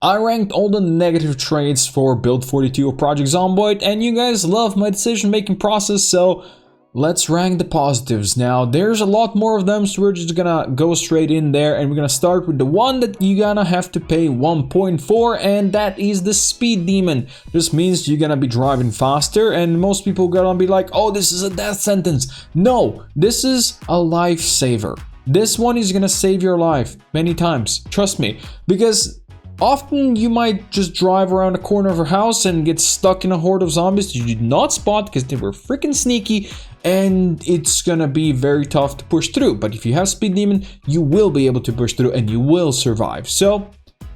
I ranked all the negative traits for build 42 of Project Zomboid, and you guys love my decision making process, so let's rank the positives. Now, there's a lot more of them, so we're just gonna go straight in there, and we're gonna start with the one that you're gonna have to pay 1 point for, and that is the speed demon. This means you're gonna be driving faster, and most people are gonna be like, oh, this is a death sentence. No, this is a lifesaver. This one is gonna save your life many times, trust me, because often you might just drive around the corner of a house and get stuck in a horde of zombies you did not spot because they were freaking sneaky, and it's gonna be very tough to push through. But if you have Speed Demon, you will be able to push through and you will survive. So,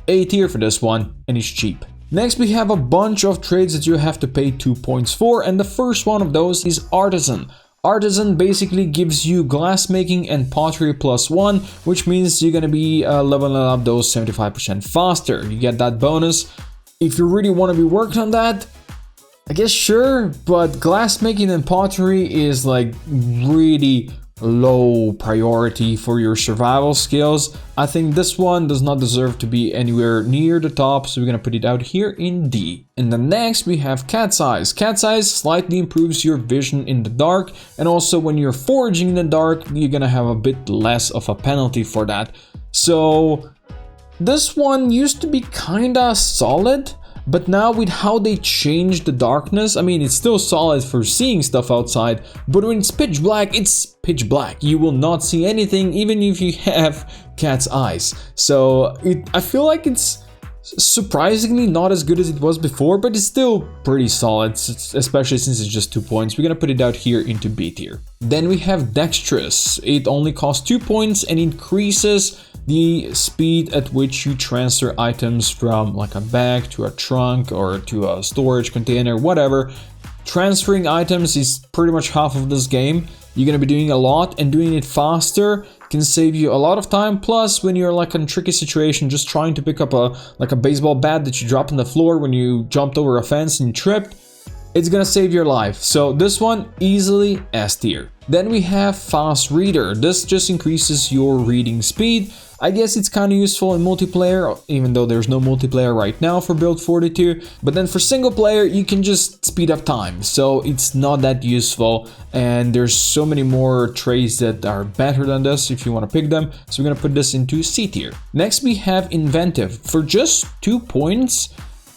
A tier for this one, and it's cheap. Next, we have a bunch of trades that you have to pay 2 points for, and the first one of those is Artisan. Artisan basically gives you glassmaking and pottery +1, which means you're gonna be leveling up those 75% faster. You get that bonus. If you really want to be working on that, I guess sure, but glassmaking and pottery is like really low priority for your survival skills. I think this one does not deserve to be anywhere near the top, so we're gonna put it out here in D. And then next we have Cat's Eyes. Cat's Eyes slightly improves your vision in the dark, and also when you're foraging in the dark, you're gonna have a bit less of a penalty for that. So this one used to be kinda solid, but now with how they changed the darkness, I mean, it's still solid for seeing stuff outside, but when it's pitch black, it's pitch black. You will not see anything, even if you have Cat's Eyes. So I feel like it's surprisingly not as good as it was before, but it's still pretty solid, especially since it's just 2 points. We're gonna put it out here into B tier. Then we have Dexterous. It only costs 2 points and increases the speed at which you transfer items from like a bag to a trunk or to a storage container, whatever. Transferring items is pretty much half of this game. You're gonna be doing a lot, and doing it faster can save you a lot of time. Plus, when you're like in a tricky situation, just trying to pick up a baseball bat that you dropped on the floor when you jumped over a fence and you tripped, it's gonna save your life. So this one, easily S tier. Then we have Fast Reader. This just increases your reading speed. I guess it's kind of useful in multiplayer, even though there's no multiplayer right now for build 42. But then for single player, you can just speed up time. So it's not that useful. And there's so many more traits that are better than this if you want to pick them. So we're going to put this into C tier. Next, we have Inventive. For just 2 points,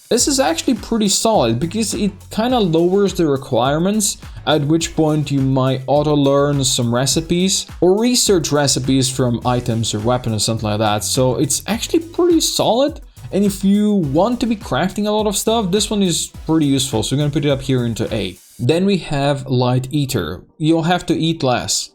this is actually pretty solid because it kind of lowers the requirements, at which point you might auto-learn some recipes or research recipes from items or weapons or something like that. So it's actually pretty solid, and if you want to be crafting a lot of stuff, this one is pretty useful, so we're gonna put it up here into A. Then we have Light Eater. You'll have to eat less.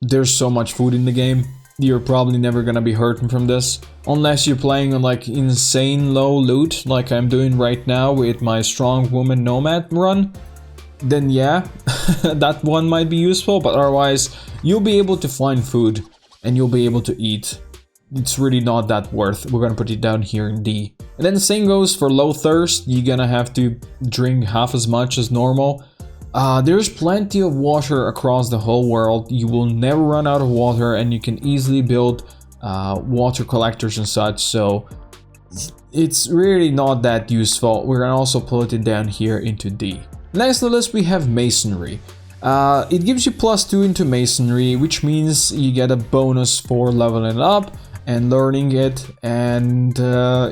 There's so much food in the game. You're probably never gonna be hurting from this, unless you're playing on like insane low loot like I'm doing right now with my Strong Woman Nomad run. Then yeah, that one might be useful, but otherwise you'll be able to find food and you'll be able to eat. It's really not that worth. We're gonna put it down here in D. And then the same goes for Low Thirst. You're gonna have to drink half as much as normal. There's plenty of water across the whole world. You will never run out of water, and you can easily build water collectors and such, so it's really not that useful. We're gonna also put it down here into D. Next on the list we have Masonry. It gives you +2 into Masonry, which means you get a bonus for leveling up and learning it, and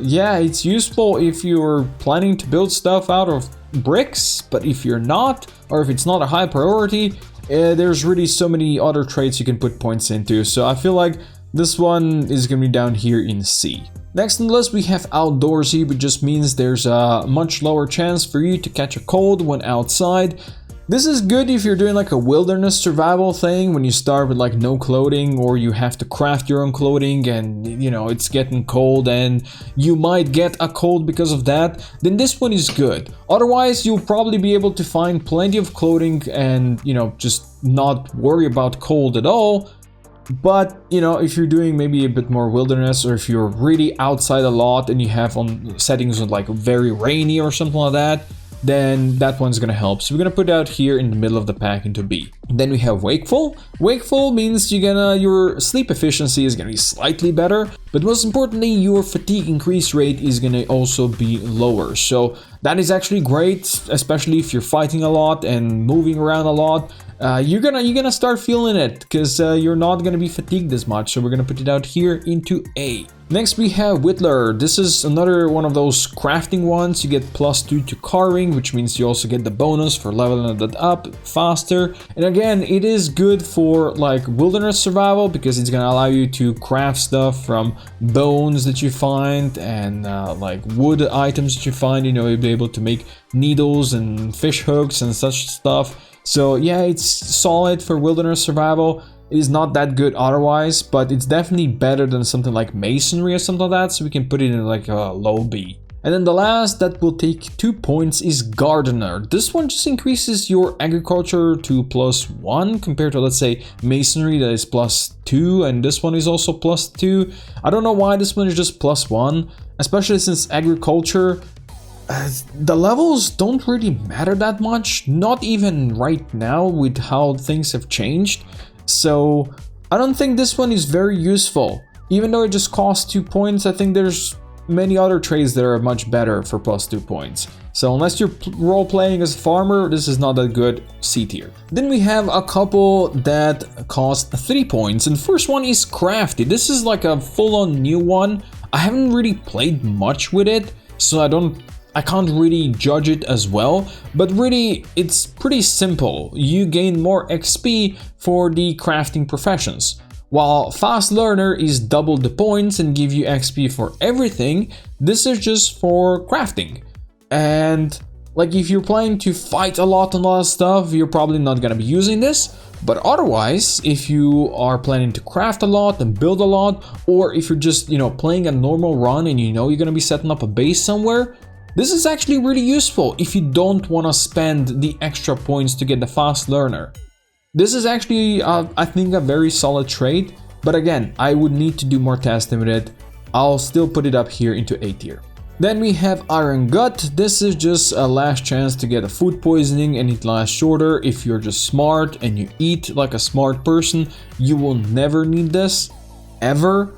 yeah, it's useful if you're planning to build stuff out of bricks, but if you're not, or if it's not a high priority, there's really so many other traits you can put points into, so I feel like this one is gonna be down here in C. Next on the list we have Outdoorsy, which just means there's a much lower chance for you to catch a cold when outside. This is good if you're doing like a wilderness survival thing, when you start with like no clothing, or you have to craft your own clothing and you know it's getting cold and you might get a cold because of that, then this one is good. Otherwise, you'll probably be able to find plenty of clothing and you know just not worry about cold at all. But you know, if you're doing maybe a bit more wilderness, or if you're really outside a lot and you have on settings of like very rainy or something like that, then that one's gonna help. So we're gonna put it out here in the middle of the pack into B. Then we have wakeful. Wakeful means your sleep efficiency is gonna be slightly better, but most importantly, your fatigue increase rate is gonna also be lower. So that is actually great, especially if you're fighting a lot and moving around a lot. You're gonna start feeling it because you're not gonna be fatigued as much. So we're gonna put it out here into A. Next we have Whittler. This is another one of those crafting ones. You get +2 to carving, which means you also get the bonus for leveling that up faster. And again, it is good for like wilderness survival because it's gonna allow you to craft stuff from bones that you find and like wood items that you find. You know, you'll be able to make needles and fish hooks and such stuff. So yeah, it's solid for wilderness survival. It is not that good otherwise, but it's definitely better than something like masonry or something like that, so we can put it in like a low B. And then the last that will take 2 points is gardener. This one just increases your agriculture to +1 compared to, let's say, masonry that is +2, and this one is also +2. I don't know why this one is just +1, especially since agriculture, the levels don't really matter that much, not even right now with how things have changed. So I don't think this one is very useful. Even though it just costs 2 points, I think there's many other trades that are much better for +2 points. So unless you're role-playing as a farmer, this is not that good. C tier. Then we have a couple that cost 3 points, and the first one is Crafty. This is like a full-on new one. I haven't really played much with it, so I can't really judge it as well, but really it's pretty simple. You gain more XP for the crafting professions. While Fast Learner is double the points and give you XP for everything, this is just for crafting. And like if you're planning to fight a lot of stuff, you're probably not gonna be using this. But otherwise, if you are planning to craft a lot and build a lot, or if you're just, playing a normal run and you're gonna be setting up a base somewhere, this is actually really useful if you don't want to spend the extra points to get the Fast Learner. This is actually, I think, a very solid trade, but again, I would need to do more testing with it. I'll still put it up here into A tier. Then we have Iron Gut. This is just a last chance to get a food poisoning, and it lasts shorter. If you're just smart and you eat like a smart person, you will never need this, ever.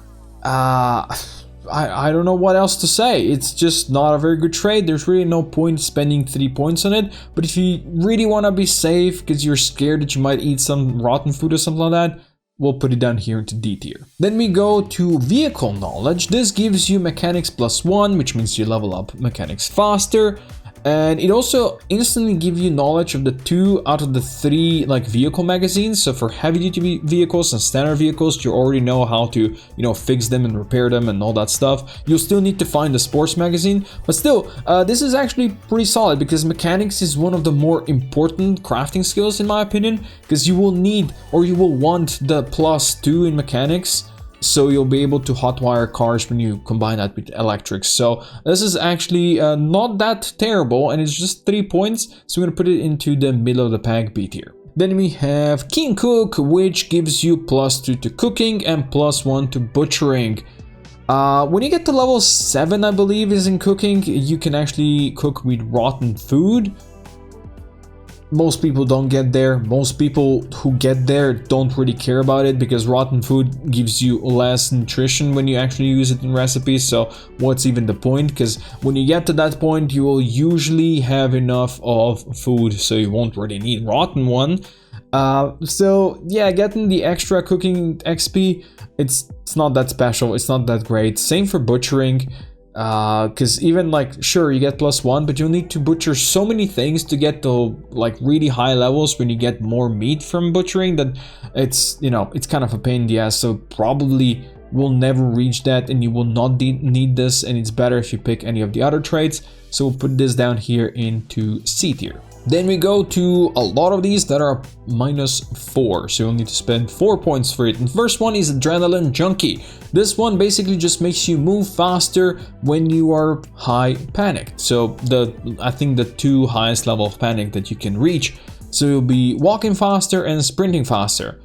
I don't know what else to say. It's just not a very good trade. There's really no point spending 3 points on it. But if you really want to be safe because you're scared that you might eat some rotten food or something like that, we'll put it down here into D tier. Then we go to Vehicle Knowledge. This gives you Mechanics +1, which means you level up Mechanics faster. And it also instantly gives you knowledge of the 2 out of the 3 like vehicle magazines. So for heavy duty vehicles and standard vehicles, you already know how to, fix them and repair them and all that stuff. You'll still need to find the sports magazine, but still, this is actually pretty solid because mechanics is one of the more important crafting skills in my opinion, because you will need or you will want the +2 in mechanics. So you'll be able to hotwire cars when you combine that with electrics. So this is actually not that terrible, and it's just 3 points. So we're gonna put it into the middle of the pack, B tier. Then we have King Cook, which gives you +2 to cooking and +1 to butchering. When you get to level 7, I believe is in cooking, you can actually cook with rotten food. Most people don't get there. Most people who get there don't really care about it because rotten food gives you less nutrition when you actually use it in recipes. So what's even the point? Because when you get to that point, you will usually have enough of food, so you won't really need rotten one. So yeah, getting the extra cooking XP, it's not that special. It's not that great. Same for butchering. Because even like, sure, you get +1, but you'll need to butcher so many things to get to like really high levels when you get more meat from butchering that it's, it's kind of a pain in the ass. So probably will never reach that, and you will not need this, and it's better if you pick any of the other traits. So we'll put this down here into C tier. Then we go to a lot of these that are -4, so you'll need to spend 4 points for it. And first one is Adrenaline Junkie. This one basically just makes you move faster when you are high panicked. So I think the 2 highest level of panic that you can reach. So you'll be walking faster and sprinting faster.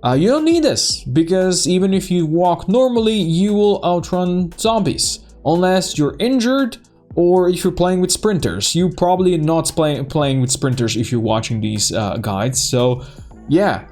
You don't need this, because even if you walk normally, you will outrun zombies. Unless you're injured, or if you're playing with sprinters. You probably not playing with sprinters if you're watching these guides. So yeah,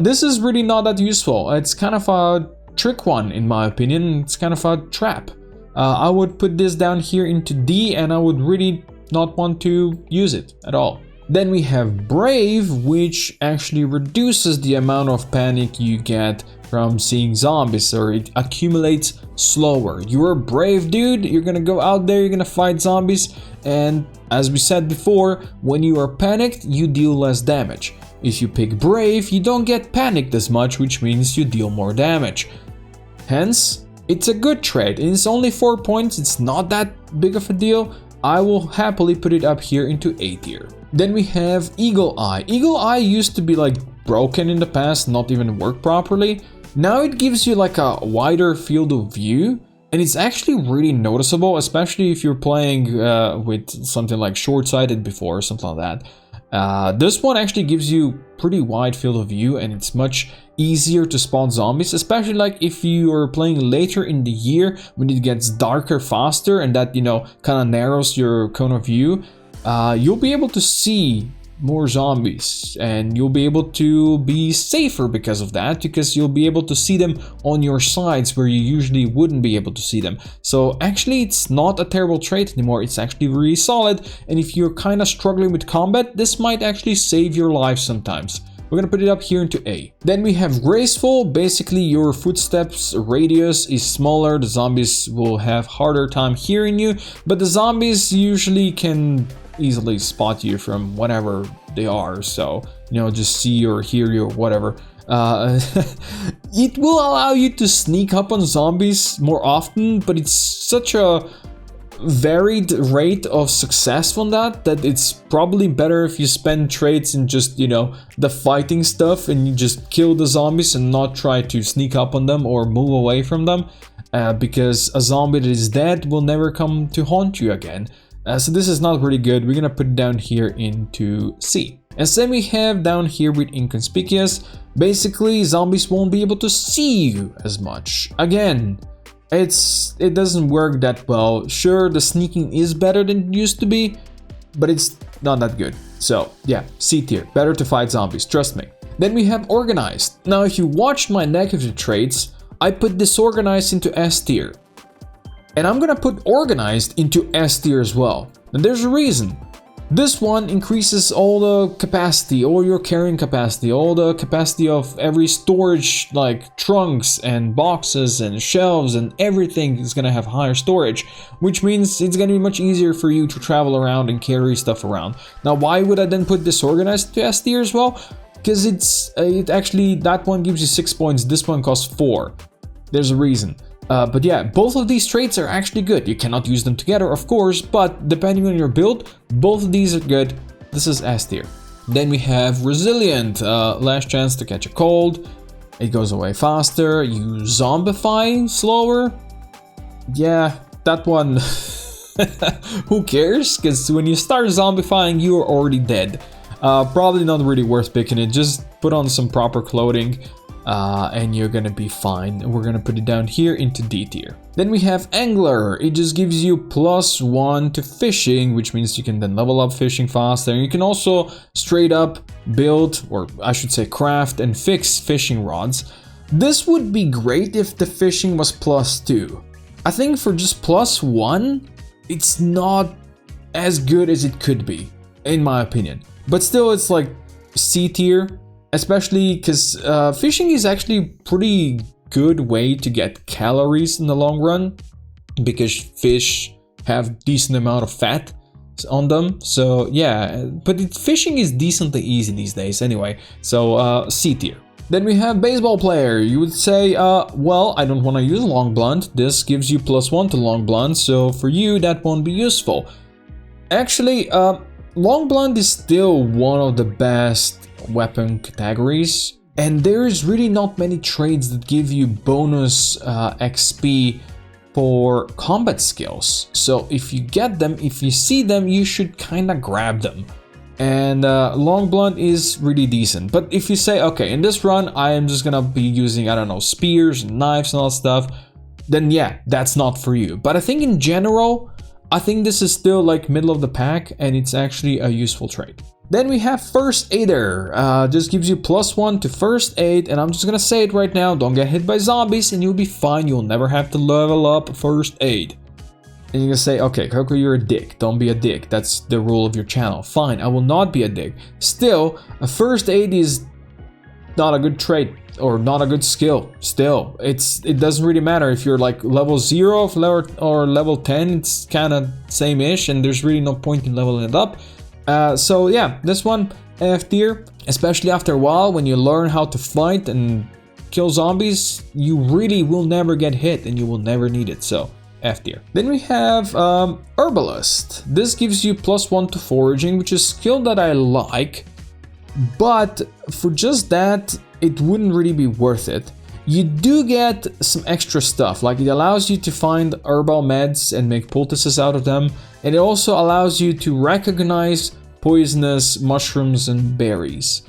this is really not that useful. It's kind of a trick one in my opinion. It's kind of a trap. I would put this down here into D, and I would really not want to use it at all. Then we have Brave, which actually reduces the amount of panic you get from seeing zombies, or it accumulates slower. You're a brave dude, you're gonna go out there, you're gonna fight zombies, and as we said before, when you are panicked, you deal less damage. If you pick Brave, you don't get panicked as much, which means you deal more damage. Hence, it's a good trade, and it's only 4 points, it's not that big of a deal. I will happily put it up here into A tier. Then we have Eagle Eye. Eagle Eye used to be like broken in the past, not even work properly. Now it gives you like a wider field of view, and it's actually really noticeable, especially if you're playing with something like short-sighted before or something like that. This one actually gives you pretty wide field of view, and it's much easier to spot zombies, especially like if you are playing later in the year when it gets darker faster, and that, you know, kind of narrows your cone of view. You'll be able to see more zombies, and you'll be able to be safer because of that, because you'll be able to see them on your sides where you usually wouldn't be able to see them. So actually it's not a terrible trait anymore, it's actually really solid, and if you're kind of struggling with combat, this might actually save your life sometimes. We're gonna put it up here into A. Then we have Graceful. Basically your footsteps radius is smaller, the zombies will have harder time hearing you, but the zombies usually can easily spot you from whatever they are, so you know, just see or hear you or whatever. It will allow you to sneak up on zombies more often, but it's such a varied rate of success on that it's probably better if you spend traits in just, you know, the fighting stuff, and you just kill the zombies and not try to sneak up on them or move away from them, because a zombie that is dead will never come to haunt you again. So this is not really good. We're gonna put it down here into C. And same we have down here with Inconspicuous. Basically, zombies won't be able to see you as much. Again, it doesn't work that well. Sure, the sneaking is better than it used to be, but it's not that good. So yeah, C tier, better to fight zombies, trust me. Then we have Organized. Now if you watched my negative traits, I put Disorganized into S tier. And I'm gonna put Organized into S tier as well. And there's a reason. This one increases all the capacity, all your carrying capacity, all the capacity of every storage, like trunks and boxes and shelves, and everything is gonna have higher storage, which means it's gonna be much easier for you to travel around and carry stuff around. Now why would I then put Disorganized to S tier as well? Because it actually, that one gives you 6 points, this one costs 4. There's a reason. But yeah, both of these traits are actually good. You cannot use them together, of course, but depending on your build, both of these are good. This is S tier. Then we have Resilient, last chance to catch a cold. It goes away faster. You zombify slower. Yeah, that one, who cares? Because when you start zombifying, you are already dead. Probably not really worth picking it. Just put on some proper clothing. And you're gonna be fine. We're gonna put it down here into D tier. Then we have Angler. It just gives you +1 to fishing, which means you can then level up fishing faster. And you can also straight up build, or I should say craft and fix fishing rods. This would be great if the fishing was +2. I think for just +1, it's not as good as it could be, in my opinion. But still, it's like C tier. Especially because fishing is actually a pretty good way to get calories in the long run, because fish have decent amount of fat on them. So yeah, but fishing is decently easy these days anyway. So C tier. Then we have Baseball Player. You would say, well, I don't want to use Long Blunt. This gives you +1 to Long Blunt, so for you that won't be useful. Actually, Long Blunt is still one of the best weapon categories, and there's really not many trades that give you bonus XP for combat skills. So if you get them, if you see them, you should kind of grab them. And Long Blunt is really decent. But if you say, okay, in this run I am just gonna be using, I don't know, spears and knives and all that stuff, then yeah, that's not for you. But I think in general, I think this is still like middle of the pack, and it's actually a useful trait. Then we have First Aider. This gives you +1 to First Aid, and I'm just gonna say it right now, don't get hit by zombies and you'll be fine. You'll never have to level up First Aid. And you're gonna say, okay, Coco, you're a dick. Don't be a dick. That's the rule of your channel. Fine, I will not be a dick. Still, a First Aid is not a good trait or not a good skill. Still, it doesn't really matter if you're like level 0 or level 10. It's kind of same-ish, and there's really no point in leveling it up. So yeah, this one F tier, especially after a while when you learn how to fight and kill zombies, you really will never get hit and you will never need it. So F tier. Then we have Herbalist. This gives you +1 to foraging, which is a skill that I like, but for just that, it wouldn't really be worth it. You do get some extra stuff, like it allows you to find herbal meds and make poultices out of them, and it also allows you to recognize poisonous mushrooms and berries.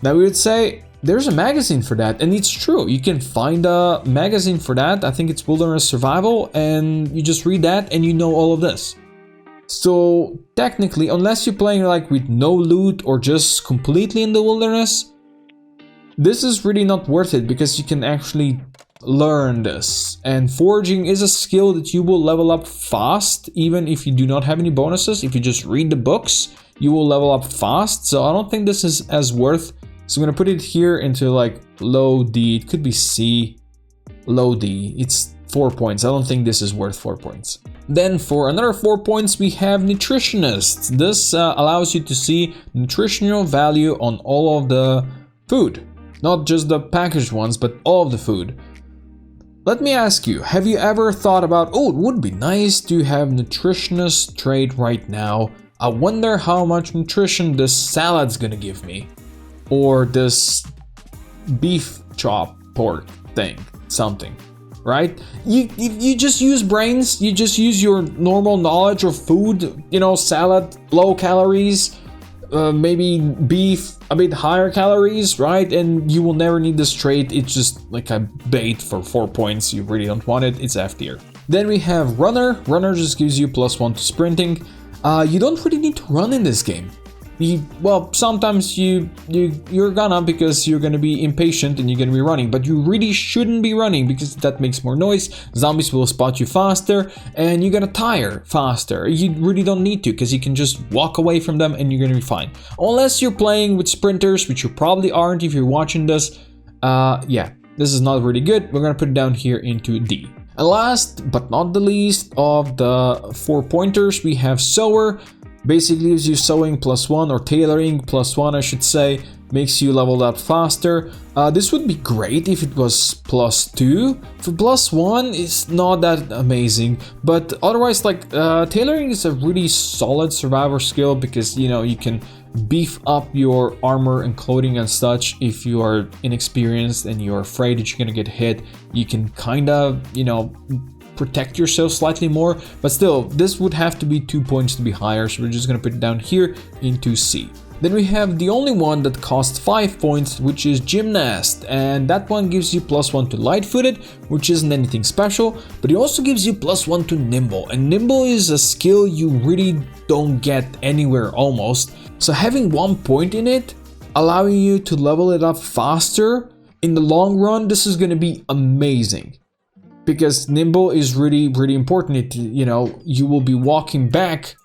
Now we would say there's a magazine for that, and it's true. You can find a magazine for that. I think it's Wilderness Survival, and you just read that and you know all of this. So technically, unless you're playing like with no loot or just completely in the wilderness, this is really not worth it because you can actually learn this. And foraging is a skill that you will level up fast, even if you do not have any bonuses. If you just read the books, you will level up fast. So I don't think this is as worth. So I'm gonna put it here into like low D. It could be C, low D. It's 4 points. I don't think this is worth 4 points. Then for another 4 points, we have Nutritionist. This allows you to see nutritional value on all of the food. Not just the packaged ones, but all of the food. Let me ask you, have you ever thought about, oh, it would be nice to have Nutritionist trait right now. I wonder how much nutrition this salad's gonna give me. Or this beef chop pork thing, something, right? You just use brains, you just use your normal knowledge of food, you know, salad, low calories, maybe beef, a bit higher calories, right? And you will never need this trait. It's just like a bait for 4 points. You really don't want it. It's F tier. Then we have Runner. Runner just gives you +1 to sprinting. You don't really need to run in this game. Well, sometimes you're gonna, because you're gonna be impatient and you're gonna be running, but you really shouldn't be running because that makes more noise. Zombies will spot you faster and you're gonna tire faster. You really don't need to, because you can just walk away from them and you're gonna be fine. Unless you're playing with sprinters, which you probably aren't if you're watching this. Yeah, this is not really good. We're gonna put it down here into D. And last but not the least of the 4 pointers, we have Sower. Basically gives you sewing +1, or tailoring +1 I should say, makes you leveled up faster. This would be great if it was +2. For +1 it's not that amazing, but otherwise, like, tailoring is a really solid survivor skill, because you know you can beef up your armor and clothing and such. If you are inexperienced and you're afraid that you're gonna get hit, you can kind of, you know, protect yourself slightly more, but still this would have to be 2 points to be higher, so we're just gonna put it down here into C. Then we have the only one that costs 5 points, which is Gymnast, and that one gives you +1 to light-footed, which isn't anything special, but it also gives you +1 to nimble, and nimble is a skill you really don't get anywhere almost. So having 1 point in it, allowing you to level it up faster, in the long run this is gonna be amazing. Because nimble is really, really important. You know, you will be walking back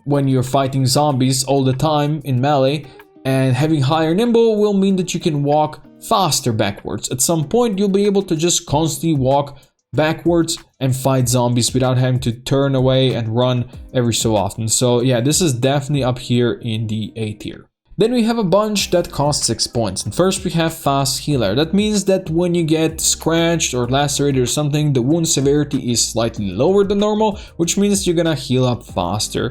when you're fighting zombies all the time in melee, and having higher nimble will mean that you can walk faster backwards. At some point, you'll be able to just constantly walk backwards and fight zombies without having to turn away and run every so often. So yeah, this is definitely up here in the A tier. Then we have a bunch that cost 6 points. And first we have Fast Healer. That means that when you get scratched or lacerated or something, the wound severity is slightly lower than normal, which means you're gonna heal up faster.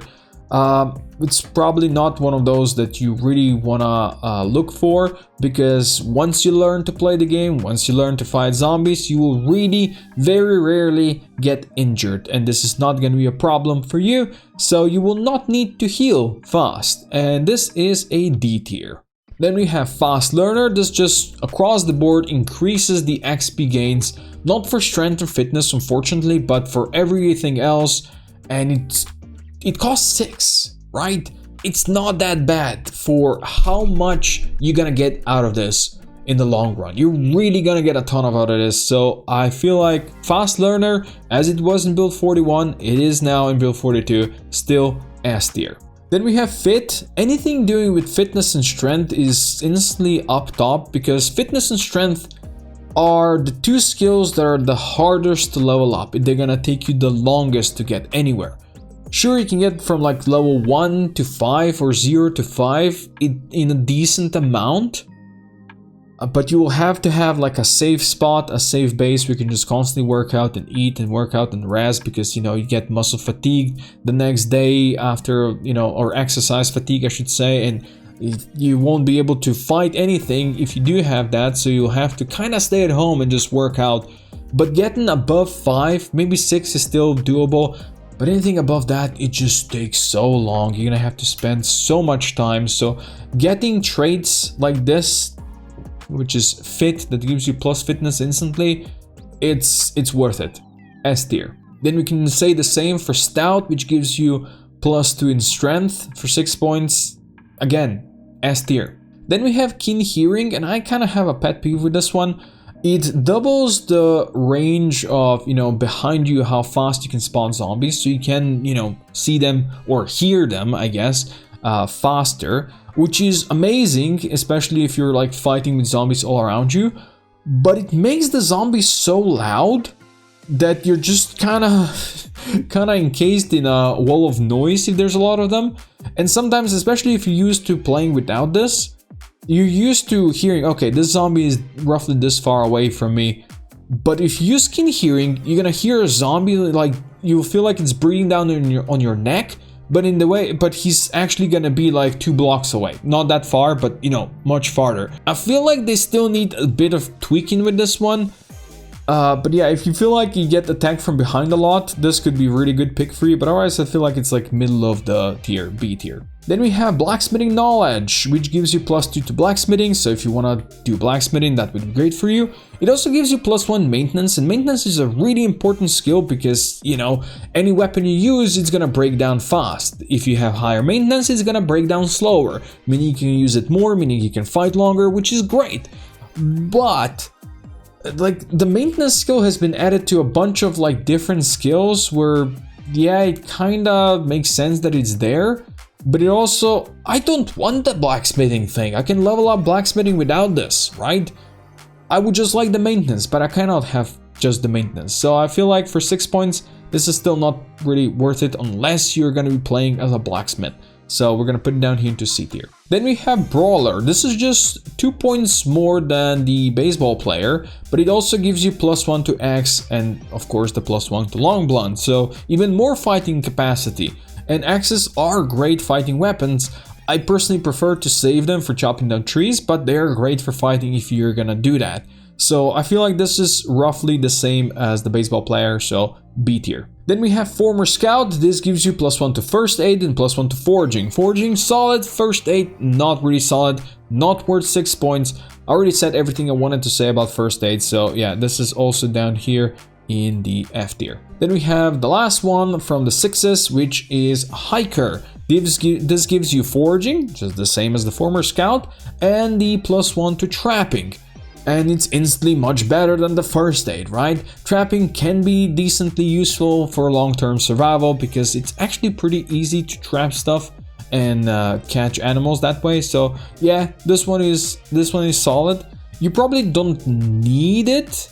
It's probably not one of those that you really wanna look for, because once you learn to play the game, once you learn to fight zombies, you will really very rarely get injured, and this is not gonna be a problem for you, so you will not need to heal fast, and this is a D tier. Then we have Fast Learner. This just across the board increases the XP gains, not for strength or fitness unfortunately, but for everything else. And it's it costs 6, right? It's not that bad for how much you're gonna get out of this in the long run. You're really gonna get a ton out of this. So I feel like fast learner, as it was in build 41, it is now in build 42, still S tier. Then we have fit. Anything doing with fitness and strength is instantly up top, because fitness and strength are the two skills that are the hardest to level up. They're gonna take you the longest to get anywhere. Sure, you can get from like level 1 to 5 or 0 to 5 in a decent amount, but you will have to have like a safe spot, a safe base where you can just constantly work out and eat and work out and rest, because you know you get muscle fatigue the next day after, you know, or exercise fatigue I should say, and you won't be able to fight anything if you do have that, so you'll have to kind of stay at home and just work out. But getting above 5, maybe 6 is still doable, but anything above that, it just takes so long. You're gonna have to spend so much time. So getting traits like this, which is fit, that gives you plus fitness instantly, it's worth it. S tier. Then we can say the same for stout, which gives you +2 in strength for 6 points. Again, S tier. Then we have keen hearing, and I kind of have a pet peeve with this one. It doubles the range of, you know, behind you, how fast you can spawn zombies, so you can, you know, see them or hear them, I guess, faster, which is amazing, especially if you're like fighting with zombies all around you. But it makes the zombies so loud that you're just kind of encased in a wall of noise if there's a lot of them. And sometimes, especially if you're used to playing without this, you're used to hearing, okay, this zombie is roughly this far away from me. But if you use keen hearing, you're gonna hear a zombie, like you feel like it's breathing down on your neck, but he's actually gonna be like 2 blocks away. Not that far, but you know, much farther. I feel like they still need a bit of tweaking with this one. But yeah, if you feel like you get attacked from behind a lot, this could be a really good pick for you. But otherwise, I feel like it's like middle of the tier, B tier. Then we have blacksmithing knowledge, which gives you +2 to blacksmithing. So if you want to do blacksmithing, that would be great for you. It also gives you +1 maintenance, and maintenance is a really important skill because, you know, any weapon you use, it's gonna break down fast. If you have higher maintenance, it's gonna break down slower, meaning you can use it more, meaning you can fight longer, which is great. But like the maintenance skill has been added to a bunch of like different skills where, yeah, it kind of makes sense that it's there, but it also, I don't want the blacksmithing thing. I can level up blacksmithing without this, right? I would just like the maintenance, but I cannot have just the maintenance. So I feel like for 6 points, this is still not really worth it unless you're going to be playing as a blacksmith. So we're going to put it down here into C tier. Then we have Brawler. This is just 2 points more than the baseball player, but it also gives you +1 to axe and of course the +1 to long blunt. So even more fighting capacity. And axes are great fighting weapons. I personally prefer to save them for chopping down trees, but they're great for fighting if you're gonna do that. So I feel like this is roughly the same as the baseball player, so B tier. Then we have Former Scout. This gives you +1 to First Aid and +1 to Foraging. Foraging, solid. First Aid, not really solid. Not worth 6 points. I already said everything I wanted to say about First Aid, so yeah, this is also down here in the F tier. Then we have the last one from the 6s, which is Hiker. This gives you Foraging, just the same as the Former Scout, and the +1 to Trapping. And it's instantly much better than the First Aid, right? Trapping can be decently useful for long-term survival because it's actually pretty easy to trap stuff and catch animals that way. So yeah, this one is solid. You probably don't need it,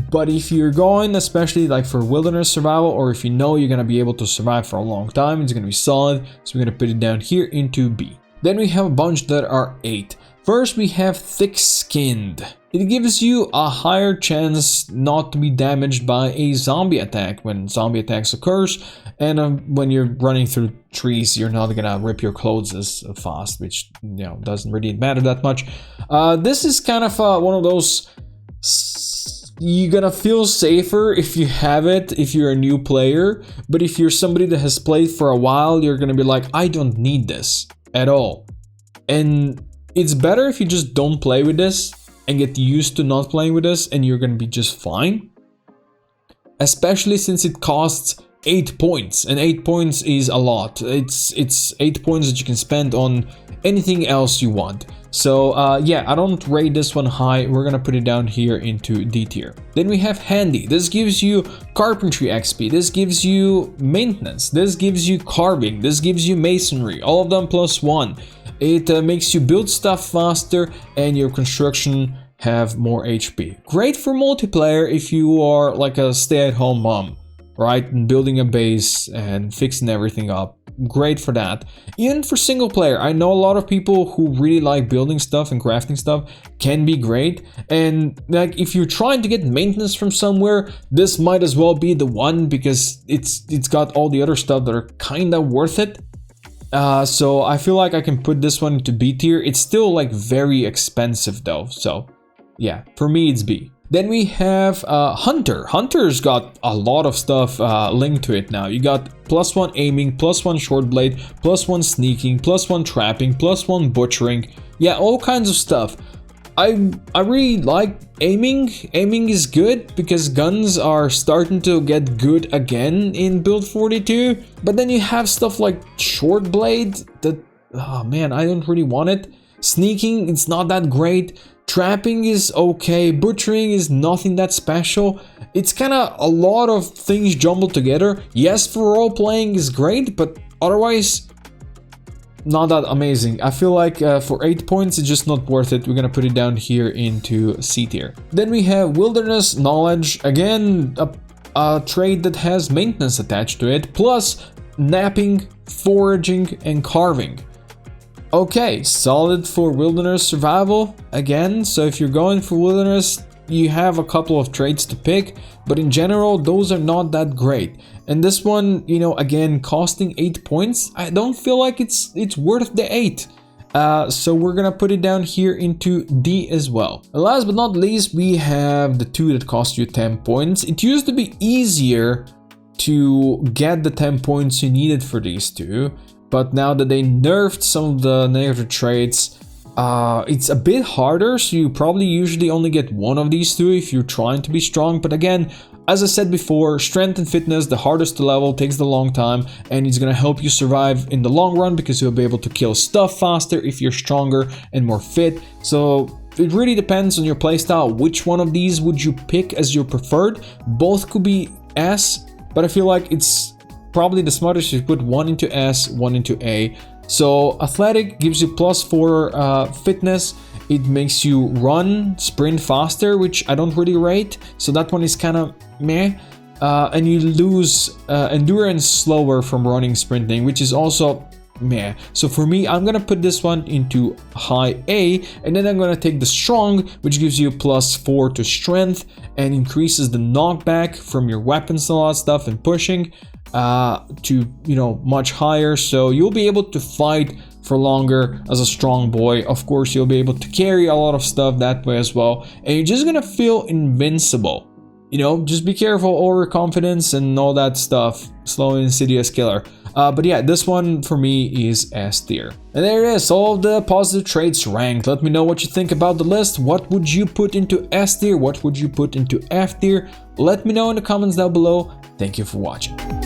but if you're going, especially like for wilderness survival, or if you know you're gonna be able to survive for a long time, it's gonna be solid. So we're gonna put it down here into B. Then we have a bunch that are 8. First, we have Thick-Skinned. It gives you a higher chance not to be damaged by a zombie attack when zombie attacks occurs, and when you're running through trees, you're not gonna rip your clothes as fast, which, you know, doesn't really matter that much. This is kind of one of those, you're gonna feel safer if you have it, if you're a new player, but if you're somebody that has played for a while, you're gonna be like, I don't need this at all. And it's better if you just don't play with this and get used to not playing with this, and you're gonna be just fine. Especially since it costs 8 points, and 8 points is a lot. It's 8 points that you can spend on anything else you want. So yeah, I don't rate this one high. We're gonna put it down here into D tier. Then we have Handy. This gives you carpentry XP, this gives you maintenance, this gives you carving, this gives you masonry, all of them +1. It makes you build stuff faster and your construction have more HP. Great for multiplayer if you are like a stay-at-home mom, right? And building a base and fixing everything up. Great for that. Even for single player, I know a lot of people who really like building stuff and crafting stuff, can be great. And like if you're trying to get maintenance from somewhere, this might as well be the one, because it's got all the other stuff that are kind of worth it. So I feel like I can put this one into B tier. It's still like very expensive though, so yeah, for me it's B. Then we have Hunter. Hunter's got a lot of stuff linked to it now. You got +1 aiming, +1 short blade, +1 sneaking, +1 trapping, +1 butchering. Yeah, all kinds of stuff. I really like aiming. Aiming is good because guns are starting to get good again in build 42. But then you have stuff like short blade that, oh man, I don't really want it. Sneaking, it's not that great. Trapping is okay, butchering is nothing that special. It's kind of a lot of things jumbled together. Yes, for role playing is great, but otherwise not that amazing. I feel like for 8 points it's just not worth it. We're gonna put it down here into C tier. Then we have Wilderness Knowledge, again a trait that has maintenance attached to it, plus napping, foraging and carving. Okay, solid for wilderness survival again. So if you're going for wilderness, you have a couple of traits to pick, but in general those are not that great. And this one, you know, again costing 8 points, I don't feel like it's worth the 8. So we're gonna put it down here into D as well. And last but not least, we have the 2 that cost you 10 points. It used to be easier to get the 10 points you needed for these 2. But now that they nerfed some of the negative traits, it's a bit harder, so you probably usually only get 1 of these 2 if you're trying to be strong. But again, as I said before, strength and fitness, the hardest to level, takes the long time, and it's gonna help you survive in the long run because you'll be able to kill stuff faster if you're stronger and more fit. So it really depends on your playstyle. Which one of these would you pick as your preferred? Both could be S, but I feel like it's probably the smartest to put 1 into S, 1 into A. So athletic gives you +4 fitness. It makes you run, sprint faster, which I don't really rate. So that one is kind of meh. And you lose endurance slower from running, sprinting, which is also meh. So for me, I'm gonna put this one into high A, and then I'm gonna take the strong, which gives you +4 to strength and increases the knockback from your weapons and all that stuff and pushing to, you know, much higher. So you'll be able to fight for longer as a strong boy. Of course, you'll be able to carry a lot of stuff that way as well, and you're just gonna feel invincible. You know, just be careful, overconfidence and all that stuff. Slow and insidious killer. But yeah, this one for me is S tier. And there it is, all of the positive traits ranked. Let me know what you think about the list. What would you put into S tier? What would you put into F tier? Let me know in the comments down below. Thank you for watching.